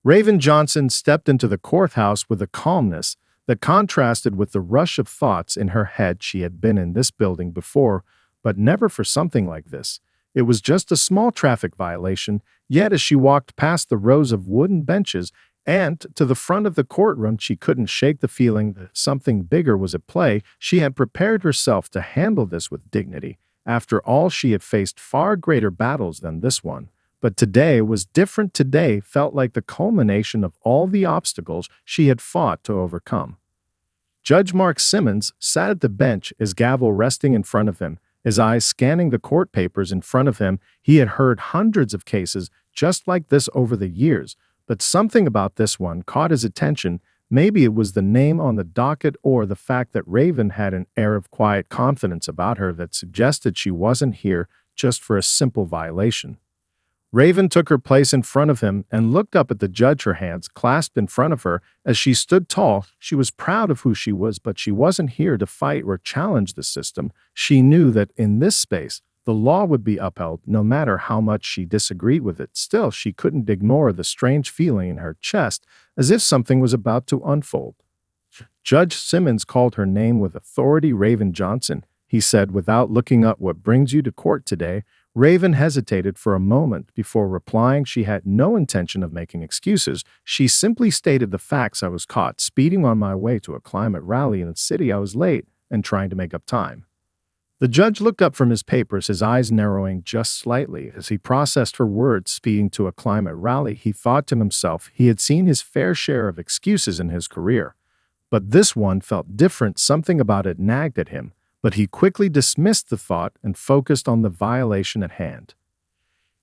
Raven Johnson stepped into the courthouse with a calmness that contrasted with the rush of thoughts in her head. She had been in this building before, but never for something like this. It was just a small traffic violation, yet as she walked past the rows of wooden benches and to the front of the courtroom, she couldn't shake the feeling that something bigger was at play. She had prepared herself to handle this with dignity. After all, she had faced far greater battles than this one. But today was different. Today felt like the culmination of all the obstacles she had fought to overcome. Judge Mark Simmons sat at the bench, his gavel resting in front of him, his eyes scanning the court papers in front of him. He had heard hundreds of cases just like this over the years, but something about this one caught his attention. Maybe it was the name on the docket or the fact that Raven had an air of quiet confidence about her that suggested she wasn't here just for a simple violation. Raven took her place in front of him and looked up at the judge, her hands clasped in front of her. As she stood tall, she was proud of who she was, but she wasn't here to fight or challenge the system. She knew that in this space, the law would be upheld no matter how much she disagreed with it. Still, she couldn't ignore the strange feeling in her chest, as if something was about to unfold. Judge Simmons called her name with authority. "Raven Johnson," he said without looking up. "What brings you to court today?" Raven hesitated for a moment before replying. She had no intention of making excuses. She simply stated the facts. "I was caught speeding on my way to a climate rally in the city. I was late and trying to make up time." The judge looked up from his papers, his eyes narrowing just slightly as he processed her words. Speeding to a climate rally, he thought to himself. He had seen his fair share of excuses in his career, but this one felt different. Something about it nagged at him. But he quickly dismissed the thought and focused on the violation at hand.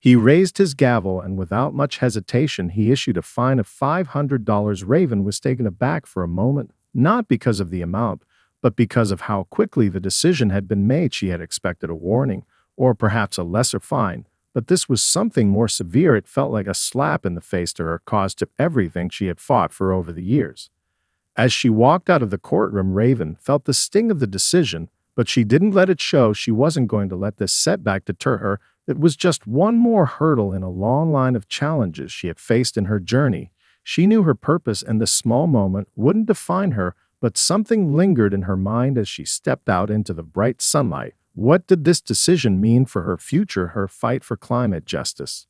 He raised his gavel and without much hesitation he issued a fine of $500. Raven was taken aback for a moment, not because of the amount, but because of how quickly the decision had been made. She had expected a warning, or perhaps a lesser fine, but this was something more severe. It felt like a slap in the face to her, cost to everything she had fought for over the years. As she walked out of the courtroom, Raven felt the sting of the decision, but she didn't let it show. She wasn't going to let this setback deter her. It was just one more hurdle in a long line of challenges she had faced in her journey. She knew her purpose, and this small moment wouldn't define her, but something lingered in her mind as she stepped out into the bright sunlight. What did this decision mean for her future, her fight for climate justice?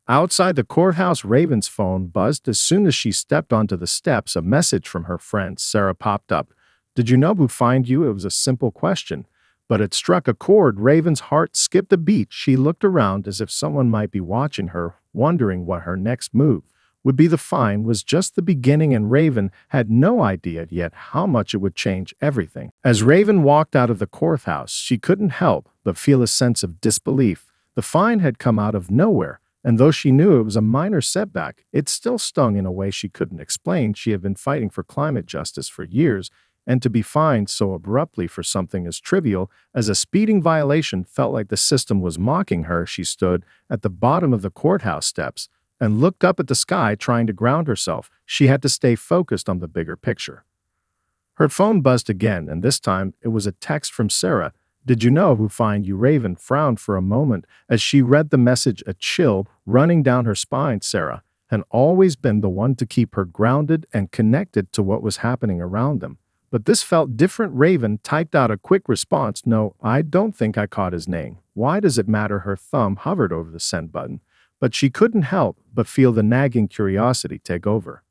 Outside the courthouse, Raven's phone buzzed. As soon as she stepped onto the steps, a message from her friend Sarah popped up. "Did you know who fined you?" It was a simple question, but it struck a chord. Raven's heart skipped a beat. She looked around as if someone might be watching her, wondering what her next move would be. The fine was just the beginning, and Raven had no idea yet how much it would change everything. As Raven walked out of the courthouse, she couldn't help but feel a sense of disbelief. The fine had come out of nowhere, and though she knew it was a minor setback, it still stung in a way she couldn't explain. She had been fighting for climate justice for years, and to be fined so abruptly for something as trivial as a speeding violation felt like the system was mocking her. She stood at the bottom of the courthouse steps and looked up at the sky, trying to ground herself. She had to stay focused on the bigger picture. Her phone buzzed again, and this time it was a text from Sarah. "Did you know who fined you?" Raven frowned for a moment as she read the message, a chill running down her spine. Sarah had always been the one to keep her grounded and connected to what was happening around them. But this felt different. Raven typed out a quick response. "No, I don't think I caught his name. Why does it matter?" Her thumb hovered over the send button, but she couldn't help but feel the nagging curiosity take over.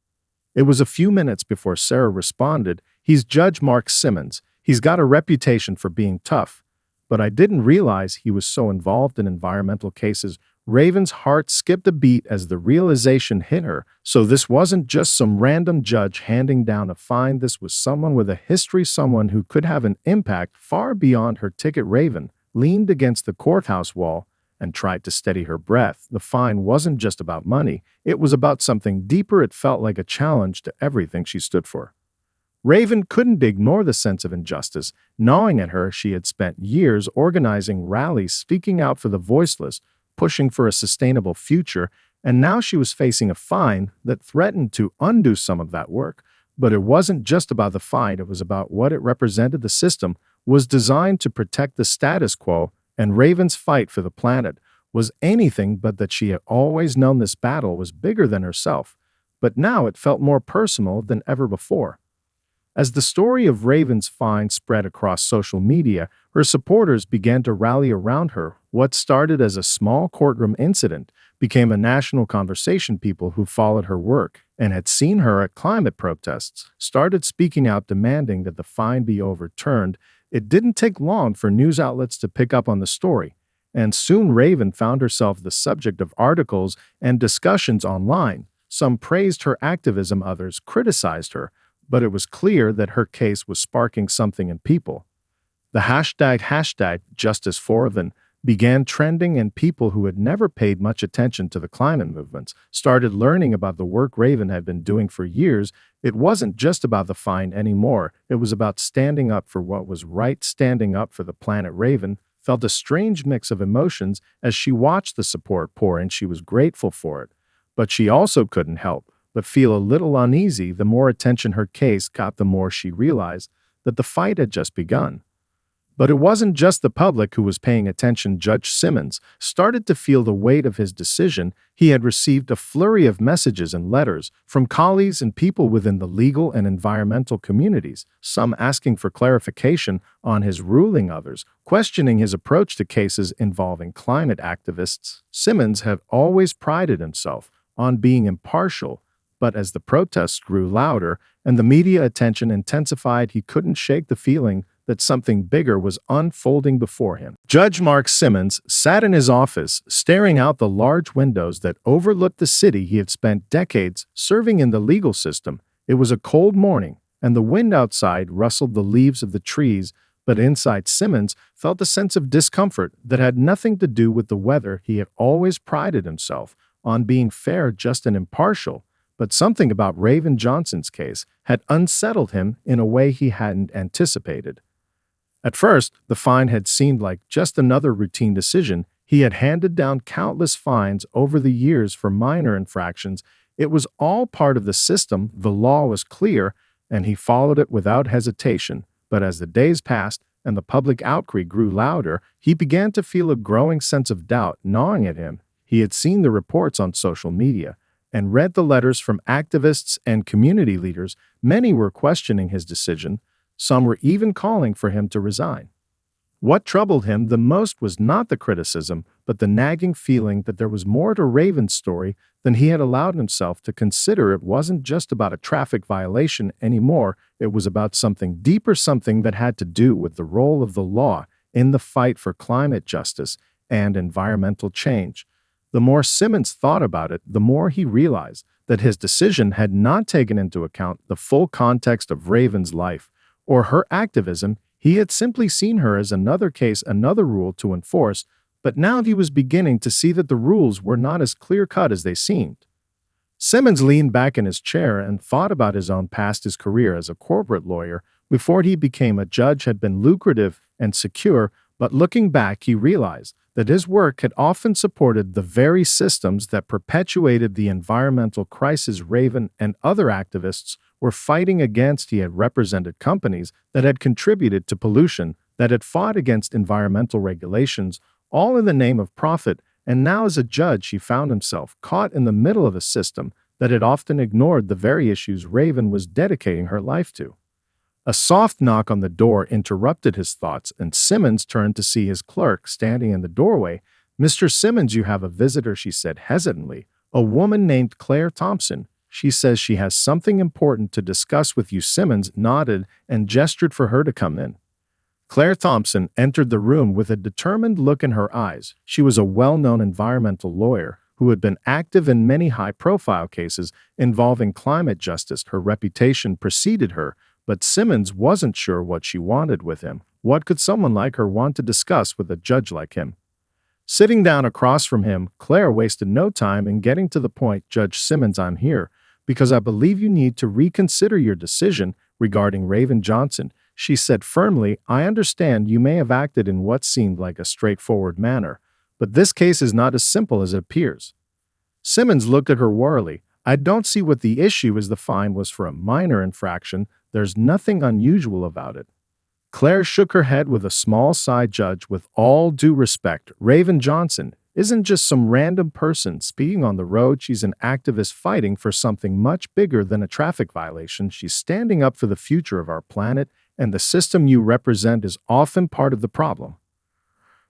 It was a few minutes before Sarah responded. "He's Judge Mark Simmons. He's got a reputation for being tough, but I didn't realize he was so involved in environmental cases." Raven's heart skipped a beat as the realization hit her. So this wasn't just some random judge handing down a fine. This was someone with a history, someone who could have an impact far beyond her ticket. Raven leaned against the courthouse wall and tried to steady her breath. The fine wasn't just about money. It was about something deeper. It felt like a challenge to everything she stood for. Raven couldn't ignore the sense of injustice gnawing at her. She had spent years organizing rallies, speaking out for the voiceless, pushing for a sustainable future, and now she was facing a fine that threatened to undo some of that work. But it wasn't just about the fine, it was about what it represented. The system was designed to protect the status quo, and Raven's fight for the planet was anything but that. She had always known this battle was bigger than herself, but now it felt more personal than ever before. As the story of Raven's fine spread across social media, her supporters began to rally around her. What started as a small courtroom incident became a national conversation. People who followed her work and had seen her at climate protests started speaking out, demanding that the fine be overturned. It didn't take long for news outlets to pick up on the story, and soon Raven found herself the subject of articles and discussions online. Some praised her activism, others criticized her, but it was clear that her case was sparking something in people. The hashtag Justice for Raven began trending, and people who had never paid much attention to the climate movements started learning about the work Raven had been doing for years. It wasn't just about the fine anymore. It was about standing up for what was right, standing up for the planet. Raven felt a strange mix of emotions as she watched the support pour in. She was grateful for it, but she also couldn't help but feel a little uneasy. The more attention her case got, the more she realized that the fight had just begun. But it wasn't just the public who was paying attention. Judge Simmons started to feel the weight of his decision. He had received a flurry of messages and letters from colleagues and people within the legal and environmental communities, some asking for clarification on his ruling, others questioning his approach to cases involving climate activists. Simmons had always prided himself on being impartial, but as the protests grew louder and the media attention intensified, he couldn't shake the feeling that something bigger was unfolding before him. Judge Mark Simmons sat in his office, staring out the large windows that overlooked the city. He had spent decades serving in the legal system. It was a cold morning, and the wind outside rustled the leaves of the trees, but inside Simmons felt a sense of discomfort that had nothing to do with the weather. He had always prided himself on being fair, just and impartial, but something about Raven Johnson's case had unsettled him in a way he hadn't anticipated. At first, the fine had seemed like just another routine decision. He had handed down countless fines over the years for minor infractions. It was all part of the system. The law was clear, and he followed it without hesitation. But as the days passed and the public outcry grew louder, he began to feel a growing sense of doubt gnawing at him. He had seen the reports on social media and read the letters from activists and community leaders. Many were questioning his decision. Some were even calling for him to resign. What troubled him the most was not the criticism, but the nagging feeling that there was more to Raven's story than he had allowed himself to consider. It wasn't just about a traffic violation anymore. It was about something deeper, something that had to do with the role of the law in the fight for climate justice and environmental change. The more Simmons thought about it, the more he realized that his decision had not taken into account the full context of Raven's life or her activism. He had simply seen her as another case, another rule to enforce, but now he was beginning to see that the rules were not as clear-cut as they seemed. Simmons leaned back in his chair and thought about his own past. His career as a corporate lawyer before he became a judge had been lucrative and secure, but looking back, he realized that his work had often supported the very systems that perpetuated the environmental crisis Raven and other activists were fighting against. He had represented companies that had contributed to pollution, that had fought against environmental regulations, all in the name of profit, and now as a judge he found himself caught in the middle of a system that had often ignored the very issues Raven was dedicating her life to. A soft knock on the door interrupted his thoughts, and Simmons turned to see his clerk standing in the doorway. "Mr. Simmons, you have a visitor," she said hesitantly. "A woman named Claire Thompson. She says she has something important to discuss with you." Simmons nodded and gestured for her to come in. Claire Thompson entered the room with a determined look in her eyes. She was a well-known environmental lawyer who had been active in many high-profile cases involving climate justice. Her reputation preceded her, but Simmons wasn't sure what she wanted with him. What could someone like her want to discuss with a judge like him? Sitting down across from him, Claire wasted no time in getting to the point. "Judge Simmons, I'm here because I believe you need to reconsider your decision regarding Raven Johnson," she said firmly. "I understand you may have acted in what seemed like a straightforward manner, but this case is not as simple as it appears." Simmons looked at her warily. "I don't see what the issue is. The fine was for a minor infraction. There's nothing unusual about it." Claire shook her head with a small sigh. "Judge, with all due respect, Raven Johnson isn't just some random person speeding on the road. She's an activist fighting for something much bigger than a traffic violation. She's standing up for the future of our planet, and the system you represent is often part of the problem.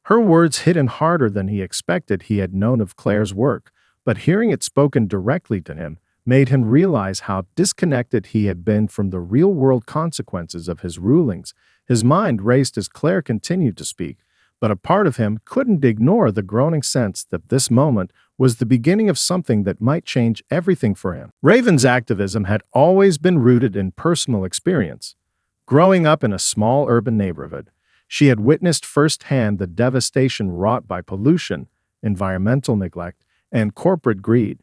Her words hit him harder than he expected. He had known of Claire's work, but hearing it spoken directly to him made him realize how disconnected he had been from the real-world consequences of his rulings. His mind raced as Claire continued to speak, but a part of him couldn't ignore the growing sense that this moment was the beginning of something that might change everything for him. Raven's activism had always been rooted in personal experience. Growing up in a small urban neighborhood, she had witnessed firsthand the devastation wrought by pollution, environmental neglect, and corporate greed.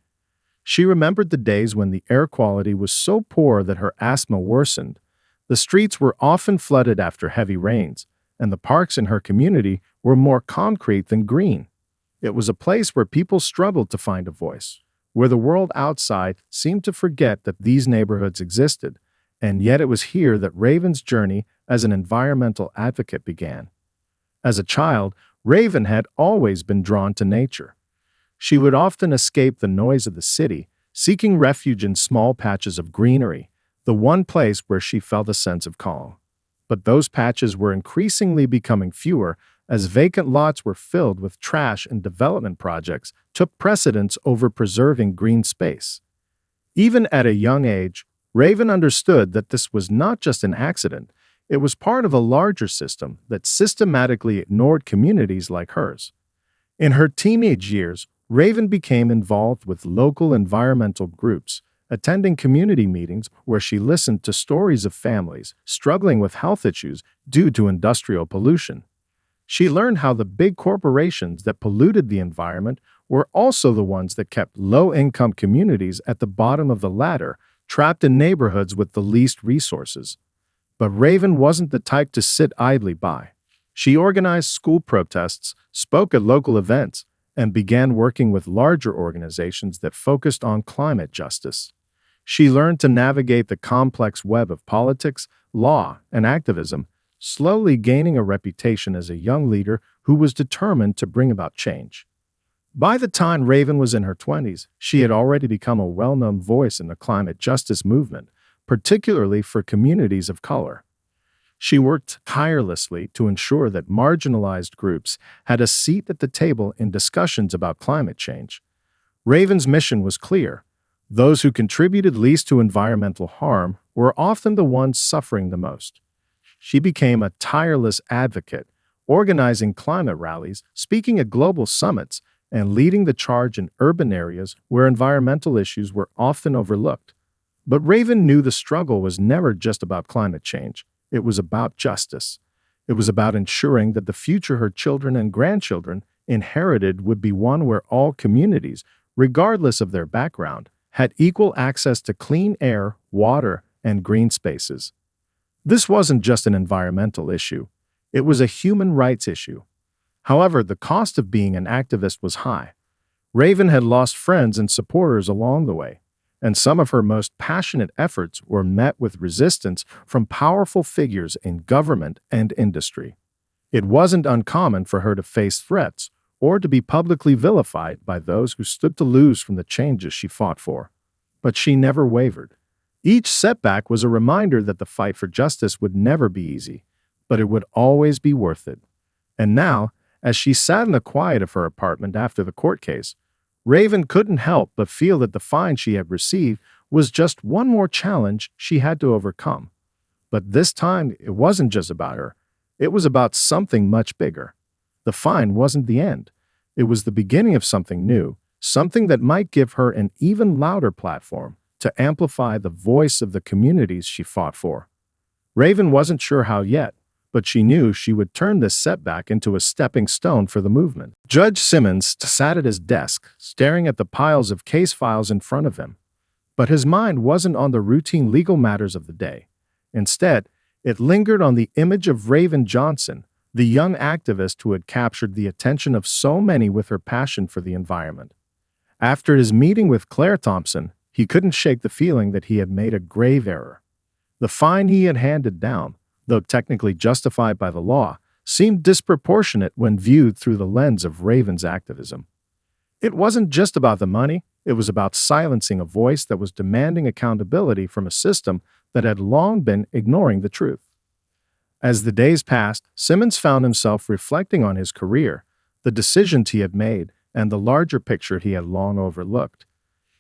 She remembered the days when the air quality was so poor that her asthma worsened. The streets were often flooded after heavy rains, and the parks in her community were more concrete than green. It was a place where people struggled to find a voice, where the world outside seemed to forget that these neighborhoods existed, and yet it was here that Raven's journey as an environmental advocate began. As a child, Raven had always been drawn to nature. She would often escape the noise of the city, seeking refuge in small patches of greenery, the one place where she felt a sense of calm. But those patches were increasingly becoming fewer as vacant lots were filled with trash and development projects took precedence over preserving green space. Even at a young age, Raven understood that this was not just an accident, it was part of a larger system that systematically ignored communities like hers. In her teenage years, Raven became involved with local environmental groups, attending community meetings where she listened to stories of families struggling with health issues due to industrial pollution. She learned how the big corporations that polluted the environment were also the ones that kept low-income communities at the bottom of the ladder, trapped in neighborhoods with the least resources. But Raven wasn't the type to sit idly by. She organized school protests, spoke at local events, and began working with larger organizations that focused on climate justice. She learned to navigate the complex web of politics, law, and activism, slowly gaining a reputation as a young leader who was determined to bring about change. By the time Raven was in her 20s, she had already become a well-known voice in the climate justice movement, particularly for communities of color. She worked tirelessly to ensure that marginalized groups had a seat at the table in discussions about climate change. Raven's mission was clear. Those who contributed least to environmental harm were often the ones suffering the most. She became a tireless advocate, organizing climate rallies, speaking at global summits, and leading the charge in urban areas where environmental issues were often overlooked. But Raven knew the struggle was never just about climate change. It was about justice. It was about ensuring that the future her children and grandchildren inherited would be one where all communities, regardless of their background, had equal access to clean air, water, and green spaces. This wasn't just an environmental issue. It was a human rights issue. However, the cost of being an activist was high. Raven had lost friends and supporters along the way, and some of her most passionate efforts were met with resistance from powerful figures in government and industry. It wasn't uncommon for her to face threats or to be publicly vilified by those who stood to lose from the changes she fought for. But she never wavered. Each setback was a reminder that the fight for justice would never be easy, but it would always be worth it. And now, as she sat in the quiet of her apartment after the court case, Raven couldn't help but feel that the fine she had received was just one more challenge she had to overcome. But this time, it wasn't just about her. It was about something much bigger. The fine wasn't the end. It was the beginning of something new, something that might give her an even louder platform to amplify the voice of the communities she fought for. Raven wasn't sure how yet, but she knew she would turn this setback into a stepping stone for the movement. Judge Simmons sat at his desk, staring at the piles of case files in front of him. But his mind wasn't on the routine legal matters of the day. Instead, it lingered on the image of Raven Johnson, the young activist who had captured the attention of so many with her passion for the environment. After his meeting with Claire Thompson, he couldn't shake the feeling that he had made a grave error. The fine he had handed down, though technically justified by the law, seemed disproportionate when viewed through the lens of Raven's activism. It wasn't just about the money, it was about silencing a voice that was demanding accountability from a system that had long been ignoring the truth. As the days passed, Simmons found himself reflecting on his career, the decisions he had made, and the larger picture he had long overlooked.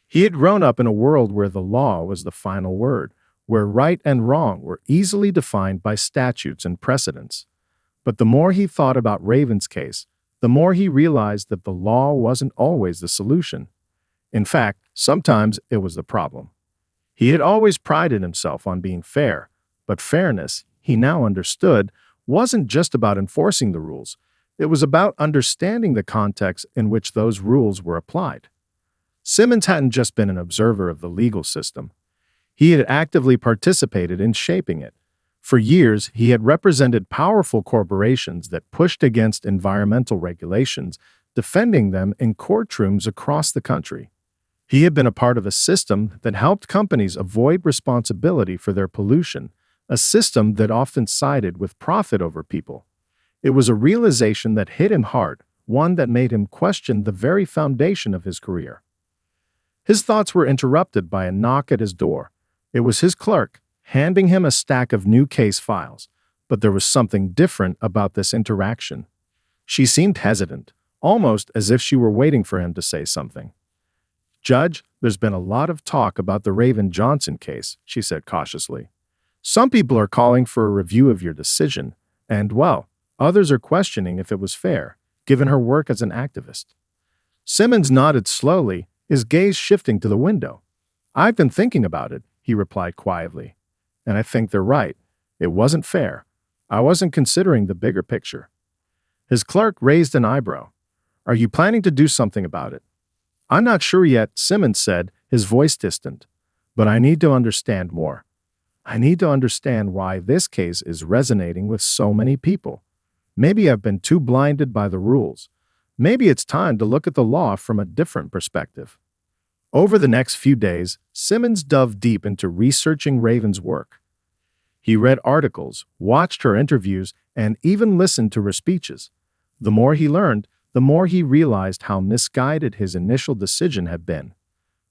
He had grown up in a world where the law was the final word, where right and wrong were easily defined by statutes and precedents. But the more he thought about Raven's case, the more he realized that the law wasn't always the solution. In fact, sometimes it was the problem. He had always prided himself on being fair, but fairness, he now understood, wasn't just about enforcing the rules. It was about understanding the context in which those rules were applied. Simmons hadn't just been an observer of the legal system. He had actively participated in shaping it. For years, he had represented powerful corporations that pushed against environmental regulations, defending them in courtrooms across the country. He had been a part of a system that helped companies avoid responsibility for their pollution, a system that often sided with profit over people. It was a realization that hit him hard, one that made him question the very foundation of his career. His thoughts were interrupted by a knock at his door. It was his clerk, handing him a stack of new case files, but there was something different about this interaction. She seemed hesitant, almost as if she were waiting for him to say something. "Judge, there's been a lot of talk about the Raven Johnson case," she said cautiously. "Some people are calling for a review of your decision, and, well, others are questioning if it was fair, given her work as an activist." Simmons nodded slowly, his gaze shifting to the window. "I've been thinking about it," he replied quietly. "And I think they're right. It wasn't fair. I wasn't considering the bigger picture." His clerk raised an eyebrow. "Are you planning to do something about it?" "I'm not sure yet," Simmons said, his voice distant. "But I need to understand more. I need to understand why this case is resonating with so many people. Maybe I've been too blinded by the rules. Maybe it's time to look at the law from a different perspective." Over the next few days, Simmons dove deep into researching Raven's work. He read articles, watched her interviews, and even listened to her speeches. The more he learned, the more he realized how misguided his initial decision had been.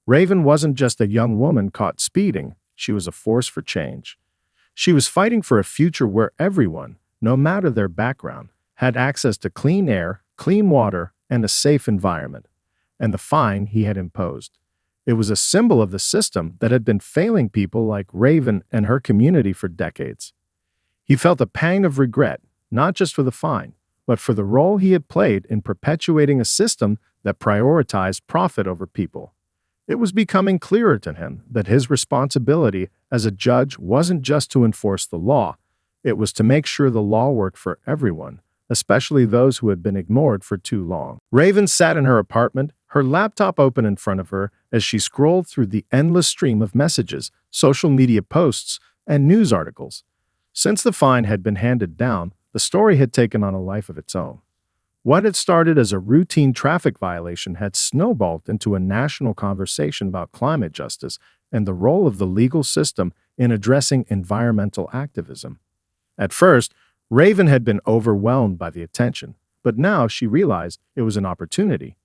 Raven wasn't just a young woman caught speeding, she was a force for change. She was fighting for a future where everyone, no matter their background, had access to clean air, clean water, and a safe environment. And the fine he had imposed. It was a symbol of the system that had been failing people like Raven and her community for decades. He felt a pang of regret, not just for the fine, but for the role he had played in perpetuating a system that prioritized profit over people. It was becoming clearer to him that his responsibility as a judge wasn't just to enforce the law, it was to make sure the law worked for everyone, especially those who had been ignored for too long. Raven sat in her apartment, her laptop open in front of her as she scrolled through the endless stream of messages, social media posts, and news articles. Since the fine had been handed down, the story had taken on a life of its own. What had started as a routine traffic violation had snowballed into a national conversation about climate justice and the role of the legal system in addressing environmental activism. At first, Raven had been overwhelmed by the attention, but now she realized it was an opportunity.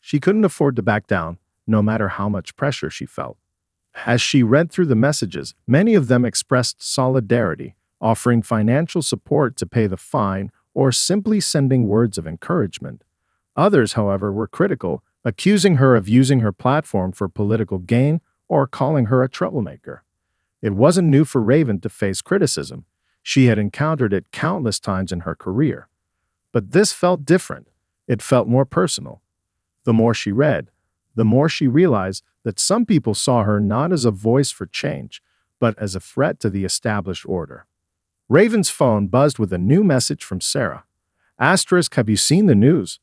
She couldn't afford to back down, no matter how much pressure she felt. As she read through the messages, many of them expressed solidarity, offering financial support to pay the fine or simply sending words of encouragement. Others, however, were critical, accusing her of using her platform for political gain or calling her a troublemaker. It wasn't new for Raven to face criticism. She had encountered it countless times in her career. But this felt different. It felt more personal. The more she read, the more she realized that some people saw her not as a voice for change, but as a threat to the established order. Raven's phone buzzed with a new message from Sarah. "Asterisk, have you seen the news?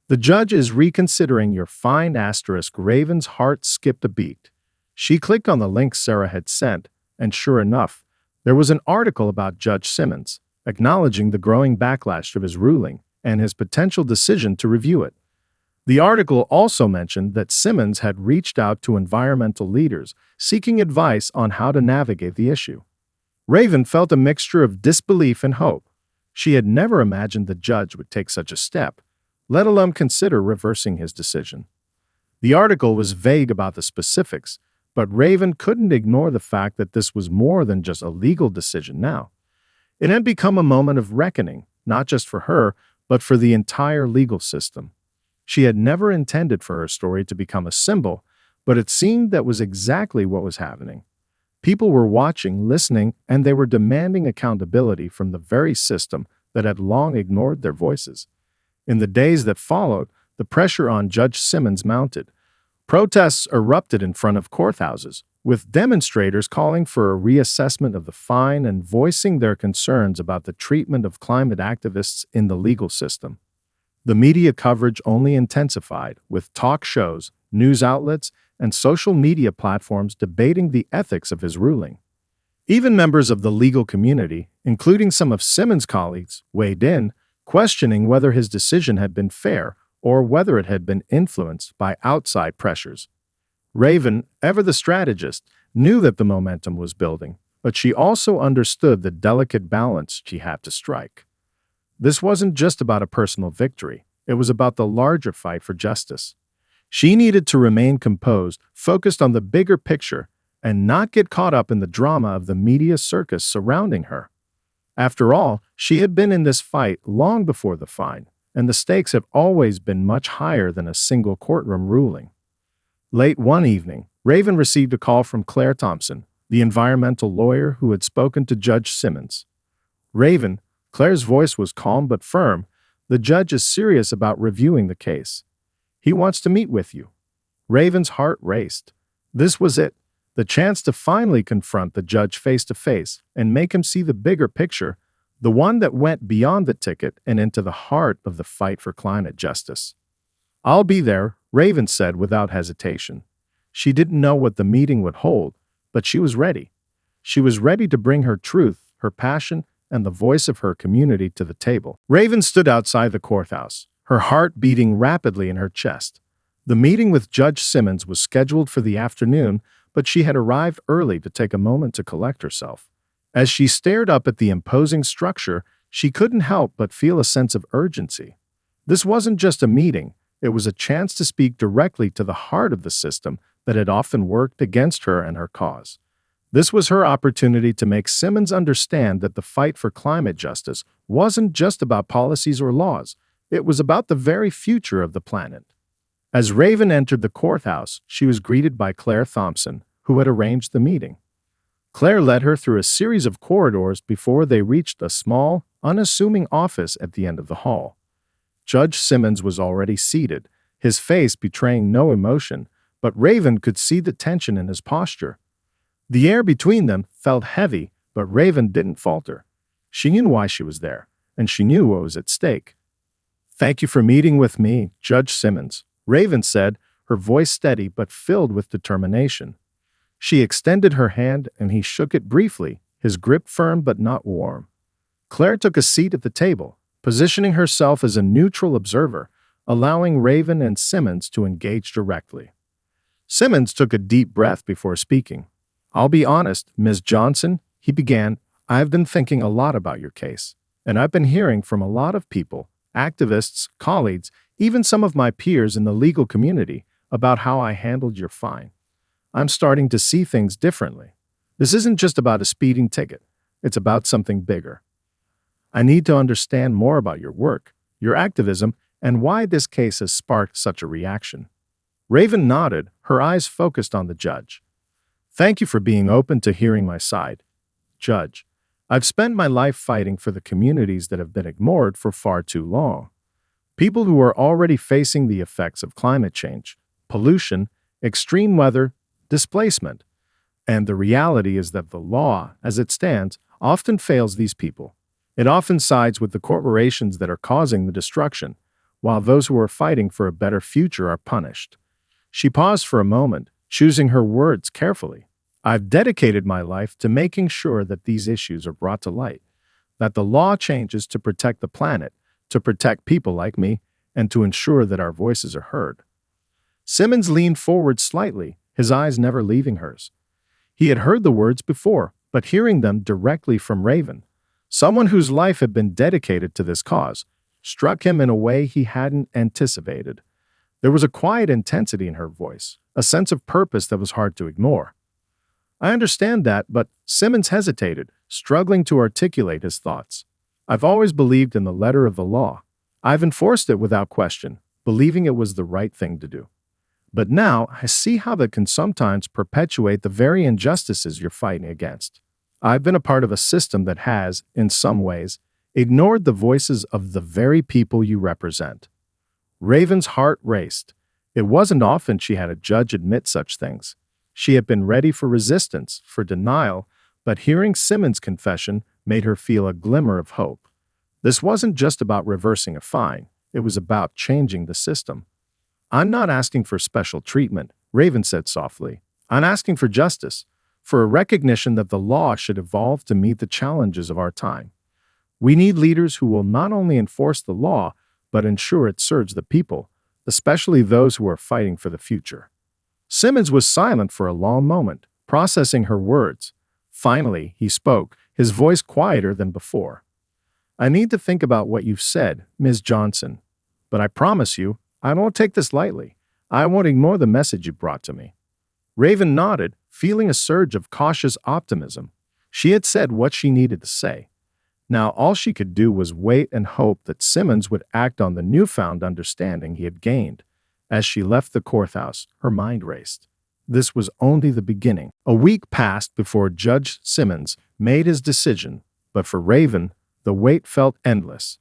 The judge is reconsidering your fine. Asterisk." Raven's heart skipped a beat. She clicked on the link Sarah had sent, and sure enough, there was an article about Judge Simmons, acknowledging the growing backlash of his ruling and his potential decision to review it. The article also mentioned that Simmons had reached out to environmental leaders, seeking advice on how to navigate the issue. Raven felt a mixture of disbelief and hope. She had never imagined the judge would take such a step, let alone consider reversing his decision. The article was vague about the specifics, but Raven couldn't ignore the fact that this was more than just a legal decision now. It had become a moment of reckoning, not just for her, but for the entire legal system. She had never intended for her story to become a symbol, but it seemed that was exactly what was happening. People were watching, listening, and they were demanding accountability from the very system that had long ignored their voices. In the days that followed, the pressure on Judge Simmons mounted. Protests erupted in front of courthouses, with demonstrators calling for a reassessment of the fine and voicing their concerns about the treatment of climate activists in the legal system. The media coverage only intensified, with talk shows, news outlets, and social media platforms debating the ethics of his ruling. Even members of the legal community, including some of Simmons' colleagues, weighed in, questioning whether his decision had been fair or whether it had been influenced by outside pressures. Raven, ever the strategist, knew that the momentum was building, but she also understood the delicate balance she had to strike. This wasn't just about a personal victory, it was about the larger fight for justice. She needed to remain composed, focused on the bigger picture, and not get caught up in the drama of the media circus surrounding her. After all, she had been in this fight long before the fine, and the stakes had always been much higher than a single courtroom ruling. Late one evening, Raven received a call from Claire Thompson, the environmental lawyer who had spoken to Judge Simmons. "Raven," Claire's voice was calm but firm, "the judge is serious about reviewing the case. He wants to meet with you." Raven's heart raced. This was it, the chance to finally confront the judge face to face and make him see the bigger picture, the one that went beyond the ticket and into the heart of the fight for climate justice. "I'll be there," Raven said without hesitation. She didn't know what the meeting would hold, but she was ready. She was ready to bring her truth, her passion, and the voice of her community to the table. Raven stood outside the courthouse, her heart beating rapidly in her chest. The meeting with Judge Simmons was scheduled for the afternoon, but she had arrived early to take a moment to collect herself. As she stared up at the imposing structure, she couldn't help but feel a sense of urgency. This wasn't just a meeting, it was a chance to speak directly to the heart of the system that had often worked against her and her cause. This was her opportunity to make Simmons understand that the fight for climate justice wasn't just about policies or laws, it was about the very future of the planet. As Raven entered the courthouse, she was greeted by Claire Thompson, who had arranged the meeting. Claire led her through a series of corridors before they reached a small, unassuming office at the end of the hall. Judge Simmons was already seated, his face betraying no emotion, but Raven could see the tension in his posture. The air between them felt heavy, but Raven didn't falter. She knew why she was there, and she knew what was at stake. "Thank you for meeting with me, Judge Simmons," Raven said, her voice steady but filled with determination. She extended her hand and he shook it briefly, his grip firm but not warm. Claire took a seat at the table, positioning herself as a neutral observer, allowing Raven and Simmons to engage directly. Simmons took a deep breath before speaking. "I'll be honest, Ms. Johnson," he began, "I've been thinking a lot about your case, and I've been hearing from a lot of people, activists, colleagues, even some of my peers in the legal community, about how I handled your fine. I'm starting to see things differently. This isn't just about a speeding ticket. It's about something bigger. I need to understand more about your work, your activism, and why this case has sparked such a reaction." Raven nodded, her eyes focused on the judge. "Thank you for being open to hearing my side. Judge, I've spent my life fighting for the communities that have been ignored for far too long. People who are already facing the effects of climate change, pollution, extreme weather, displacement. And the reality is that the law, as it stands, often fails these people. It often sides with the corporations that are causing the destruction, while those who are fighting for a better future are punished." She paused for a moment, choosing her words carefully. "I've dedicated my life to making sure that these issues are brought to light, that the law changes to protect the planet, to protect people like me, and to ensure that our voices are heard." Simmons leaned forward slightly, his eyes never leaving hers. He had heard the words before, but hearing them directly from Raven, someone whose life had been dedicated to this cause, struck him in a way he hadn't anticipated. There was a quiet intensity in her voice, a sense of purpose that was hard to ignore. I understand that, but Simmons hesitated, struggling to articulate his thoughts. I've always believed in the letter of the law. I've enforced it without question, believing it was the right thing to do. But now I see how that can sometimes perpetuate the very injustices you're fighting against. I've been a part of a system that has, in some ways, ignored the voices of the very people you represent. Raven's heart raced. It wasn't often she had a judge admit such things. She had been ready for resistance, for denial, but hearing Simmons' confession made her feel a glimmer of hope. This wasn't just about reversing a fine. It was about changing the system. I'm not asking for special treatment, Raven said softly. I'm asking for justice, for a recognition that the law should evolve to meet the challenges of our time. We need leaders who will not only enforce the law, but ensure it serves the people, especially those who are fighting for the future. Simmons was silent for a long moment, processing her words. Finally, he spoke, his voice quieter than before. I need to think about what you've said, Ms. Johnson, but I promise you, I won't take this lightly. I won't ignore the message you brought to me. Raven nodded, feeling a surge of cautious optimism. She had said what she needed to say. Now all she could do was wait and hope that Simmons would act on the newfound understanding he had gained. As she left the courthouse, her mind raced. This was only the beginning. A week passed before Judge Simmons made his decision, but for Raven, the wait felt endless.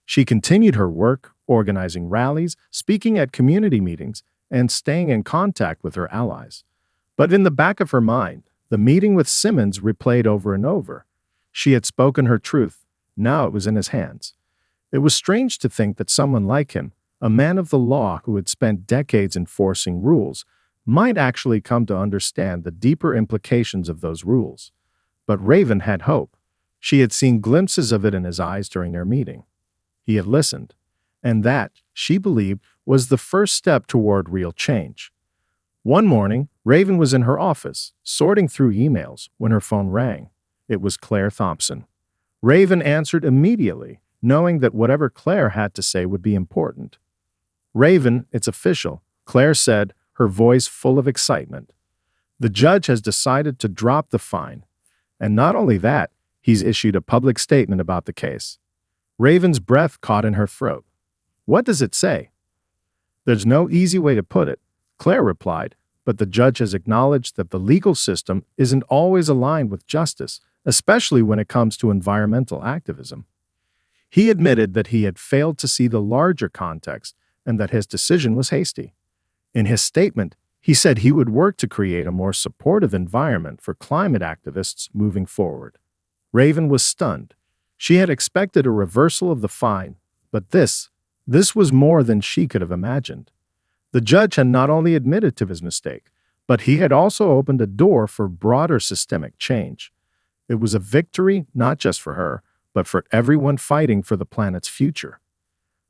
She continued her work, organizing rallies, speaking at community meetings, and staying in contact with her allies. But in the back of her mind, the meeting with Simmons replayed over and over. She had spoken her truth. Now it was in his hands. It was strange to think that someone like him, a man of the law who had spent decades enforcing rules, might actually come to understand the deeper implications of those rules. But Raven had hope. She had seen glimpses of it in his eyes during their meeting. He had listened, and that, she believed, was the first step toward real change. One morning, Raven was in her office, sorting through emails, when her phone rang. It was Claire Thompson. Raven answered immediately, knowing that whatever Claire had to say would be important. Raven, it's official, Claire said, her voice full of excitement. The judge has decided to drop the fine. And not only that, he's issued a public statement about the case. Raven's breath caught in her throat. What does it say? There's no easy way to put it, Claire replied, but the judge has acknowledged that the legal system isn't always aligned with justice, especially when it comes to environmental activism. He admitted that he had failed to see the larger context and that his decision was hasty. In his statement, he said he would work to create a more supportive environment for climate activists moving forward. Raven was stunned. She had expected a reversal of the fine, but this was more than she could have imagined. The judge had not only admitted to his mistake, but he had also opened a door for broader systemic change. It was a victory not just for her, but for everyone fighting for the planet's future.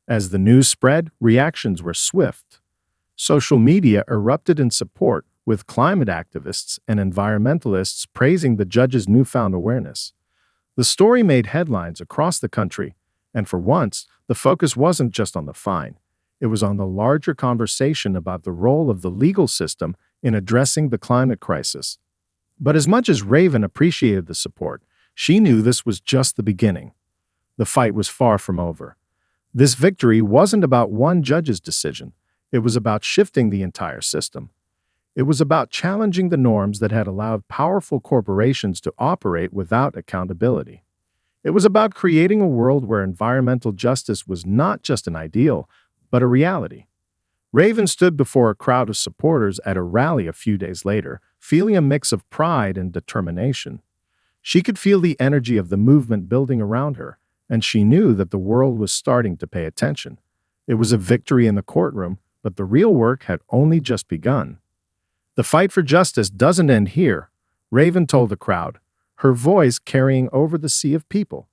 As the news spread, reactions were swift. Social media erupted in support, with climate activists and environmentalists praising the judge's newfound awareness. The story made headlines across the country, and for once, the focus wasn't just on the fine. It was on the larger conversation about the role of the legal system in addressing the climate crisis. But as much as Raven appreciated the support, she knew this was just the beginning. The fight was far from over. This victory wasn't about one judge's decision. It was about shifting the entire system. It was about challenging the norms that had allowed powerful corporations to operate without accountability. It was about creating a world where environmental justice was not just an ideal, but a reality. Raven stood before a crowd of supporters at a rally a few days later, feeling a mix of pride and determination. She could feel the energy of the movement building around her, and she knew that the world was starting to pay attention. It was a victory in the courtroom, but the real work had only just begun. The fight for justice doesn't end here, Raven told the crowd, her voice carrying over the sea of people.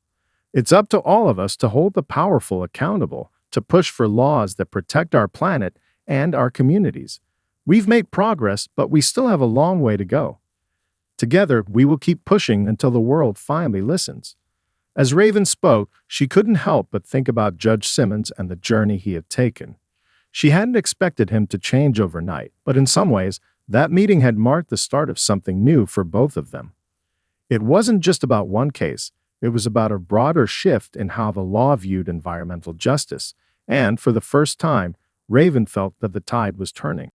It's up to all of us to hold the powerful accountable, to push for laws that protect our planet and our communities. We've made progress, but we still have a long way to go. Together, we will keep pushing until the world finally listens. As Raven spoke, she couldn't help but think about Judge Simmons and the journey he had taken. She hadn't expected him to change overnight, but in some ways, that meeting had marked the start of something new for both of them. It wasn't just about one case, it was about a broader shift in how the law viewed environmental justice, and for the first time, Raven felt that the tide was turning.